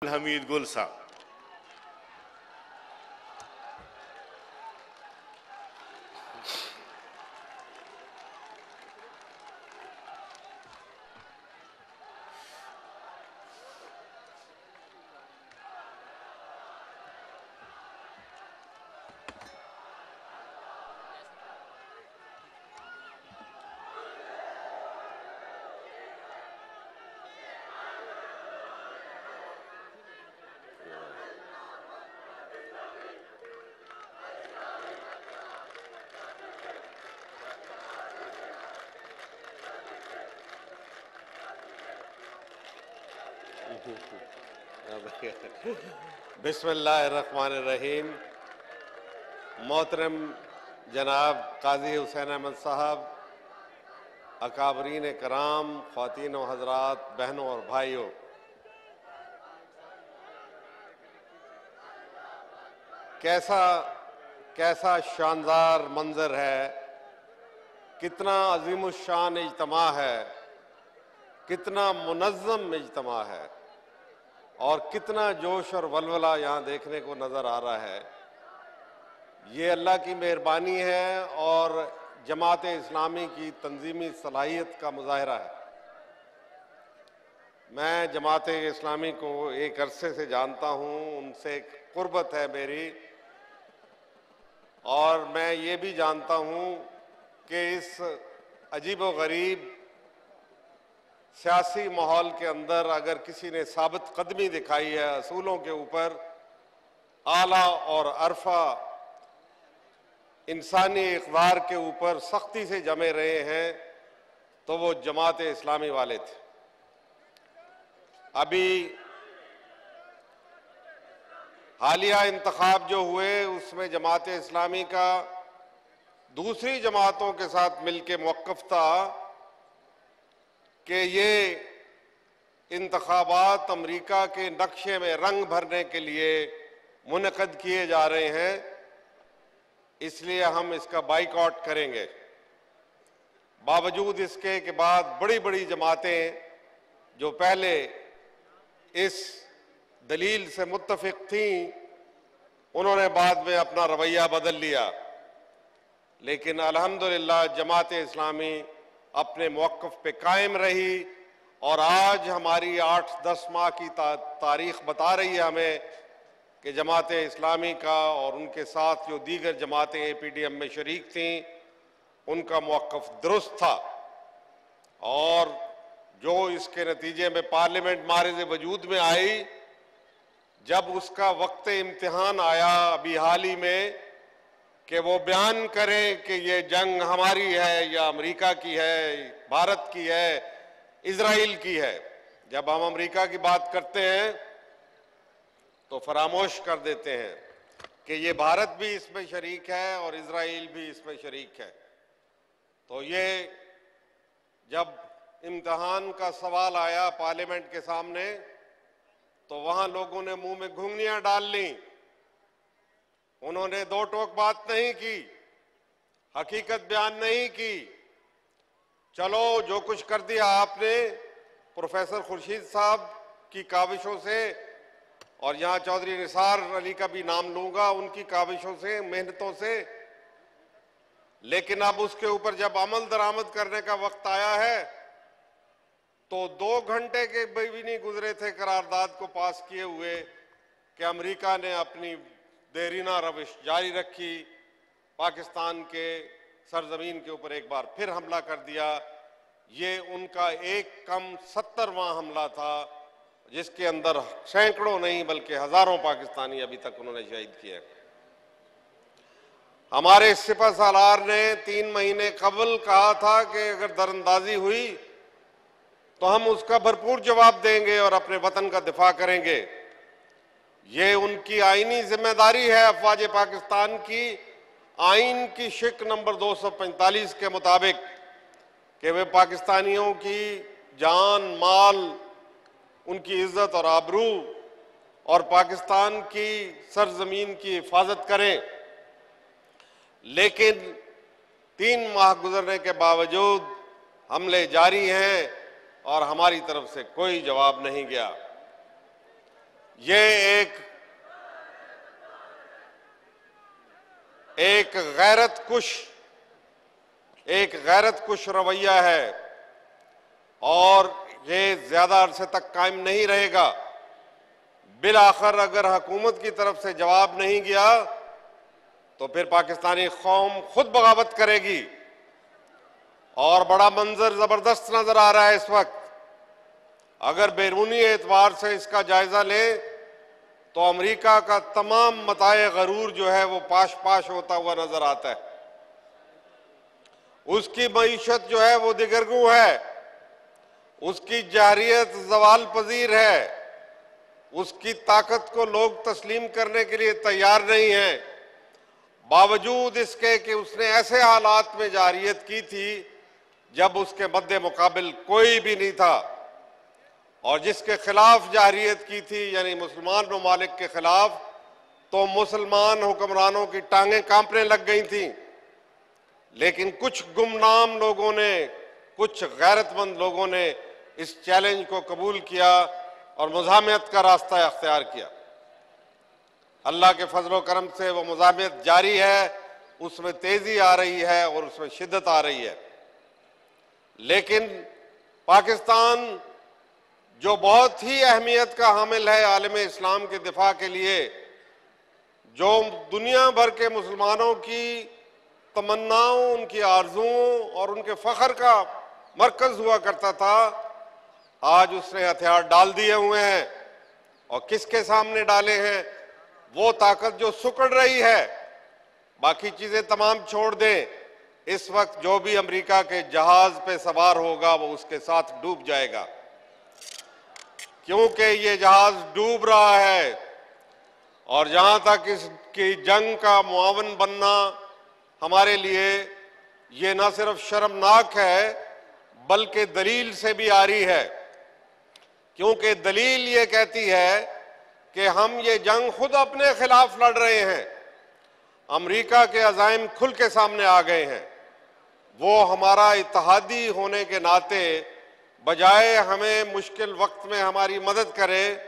हमीद गुल साहब। बिस्मिल्लाहिर्रहमानिर्रहीम। मोहतरम जनाब काजी हुसैन अहमद साहब, अकाबरीन कराम, ख्वातीन व हजरात, बहनों और भाइयों, कैसा शानदार मंजर है, कितना अजीमुशान इज्तमा है, कितना मुनज़्ज़म इज्तमा है और कितना जोश और वलवला यहाँ देखने को नज़र आ रहा है। ये अल्लाह की मेहरबानी है और जमात इस्लामी की तंजीमी सलाहियत का मुजाहरा है। मैं जमात इस्लामी को एक अरसे से जानता हूँ, उनसे कुर्बत है मेरी, और मैं ये भी जानता हूँ कि इस अजीबो-गरीब सियासी माहौल के अंदर अगर किसी ने साबित कदमी दिखाई है, असूलों के ऊपर आला और अरफा इंसानी इक़दार के ऊपर सख्ती से जमे रहे हैं, तो वो जमात इस्लामी वाले थे। अभी हालिया इंतखाब जो हुए उसमें जमात इस्लामी का दूसरी जमातों के साथ मिलकर मौक़िफ़ था कि ये इंतखाबात अमरीका के नक्शे में रंग भरने के लिए मुनक़द किए जा रहे हैं, इसलिए हम इसका बाइकआउट करेंगे। बावजूद इसके के बाद बड़ी बड़ी जमातें जो पहले इस दलील से मुत्तफ़िक़ थीं, उन्होंने बाद में अपना रवैया बदल लिया, लेकिन अल्हम्दुलिल्लाह जमात इस्लामी अपने मौक़िफ़ पे कायम रही और आज हमारी 8-10 माह की तारीख़ बता रही है हमें कि जमात इस्लामी का और उनके साथ जो दीगर जमातें APDM में शरीक थीं, उनका मौक़िफ़ दुरुस्त था। और जो इसके नतीजे में पार्लियामेंट मारिज़ वजूद में आई, जब उसका वक्त इम्तिहान आया अभी हाल ही में कि वो बयान करें कि ये जंग हमारी है या अमेरिका की है, भारत की है, इजराइल की है, जब हम अमेरिका की बात करते हैं तो फरामोश कर देते हैं कि ये भारत भी इसमें शरीक है और इजराइल भी इसमें शरीक है। तो ये जब इम्तिहान का सवाल आया पार्लियामेंट के सामने, तो वहां लोगों ने मुंह में घुंघनियां डाल ली। उन्होंने दो टोक बात नहीं की, हकीकत बयान नहीं की। चलो जो कुछ कर दिया आपने प्रोफेसर खुर्शीद साहब की काविशों से, और यहां चौधरी निसार अली का भी नाम लूंगा, उनकी काविशों से, मेहनतों से, लेकिन अब उसके ऊपर जब अमल दरामद करने का वक्त आया है तो 2 घंटे के भी नहीं गुजरे थे करारदाद को पास किए हुए कि अमेरिका ने अपनी देरीना रविश जारी रखी, पाकिस्तान के सरजमीन के ऊपर एक बार फिर हमला कर दिया। ये उनका एक कम 70वां हमला था, जिसके अंदर सैकड़ों नहीं बल्कि हजारों पाकिस्तानी अभी तक उन्होंने शहीद किए। हमारे सिपह सालार ने 3 महीने कबल कहा था कि अगर दरअंदाजी हुई तो हम उसका भरपूर जवाब देंगे और अपने वतन का दिफा करेंगे। ये उनकी आईनी जिम्मेदारी है अफवाज पाकिस्तान की, आइन की शिक नंबर 245 के मुताबिक, कि वे पाकिस्तानियों की जान, माल, उनकी इज्जत और आबरू और पाकिस्तान की सरजमीन की हिफाजत करें। लेकिन 3 माह गुजरने के बावजूद हमले जारी हैं और हमारी तरफ से कोई जवाब नहीं गया। ये एक गैरत कुश रवैया है और ये ज्यादा अरसे तक कायम नहीं रहेगा। बिलाखिर अगर हुकूमत की तरफ से जवाब नहीं गया तो फिर पाकिस्तानी कौम खुद बगावत करेगी और बड़ा मंजर जबरदस्त नजर आ रहा है इस वक्त। अगर बैरूनी एतबार से इसका जायजा लें तो अमेरिका का तमाम मताए गरूर जो है वो पाश पाश होता हुआ नजर आता है। उसकी मईशत जो है वो दिगरगू है, उसकी जारियत जवाल पजीर है, उसकी ताकत को लोग तस्लीम करने के लिए तैयार नहीं हैं। बावजूद इसके कि उसने ऐसे हालात में जारियत की थी जब उसके मद्दे मुकाबिल कोई भी नहीं था और जिसके खिलाफ जारियत की थी यानी मुसलमान ममालिक के खिलाफ, तो मुसलमान हुक्मरानों की टांगें कांपने लग गई थीं। लेकिन कुछ गुमनाम लोगों ने, कुछ गैरतमंद लोगों ने इस चैलेंज को कबूल किया और मुज़ाहमत का रास्ता अख्तियार किया। अल्लाह के फजलो करम से वो मुज़ाहमत जारी है, उसमें तेजी आ रही है और उसमें शिद्दत आ रही है। लेकिन पाकिस्तान जो बहुत ही अहमियत का हामिल है आलम इस्लाम के दिफा के लिए, जो दुनिया भर के मुसलमानों की तमन्नाओं, उनकी आरजुओं और उनके फख्र का मरकज हुआ करता था, आज उसने हथियार डाल दिए हुए हैं। और किसके सामने डाले हैं? वो ताकत जो सुकड़ रही है। बाकी चीजें तमाम छोड़ दें, इस वक्त जो भी अमेरिका के जहाज पे सवार होगा वो उसके साथ डूब जाएगा, क्योंकि ये जहाज डूब रहा है। और जहां तक इसकी जंग का मुआवन बनना हमारे लिए ये न सिर्फ शर्मनाक है बल्कि दलील से भी आरी है, क्योंकि दलील ये कहती है कि हम ये जंग खुद अपने खिलाफ लड़ रहे हैं। अमेरिका के अज़ाइम खुल के सामने आ गए हैं। वो हमारा इत्तेहादी होने के नाते बजाय हमें मुश्किल वक्त में हमारी मदद करे,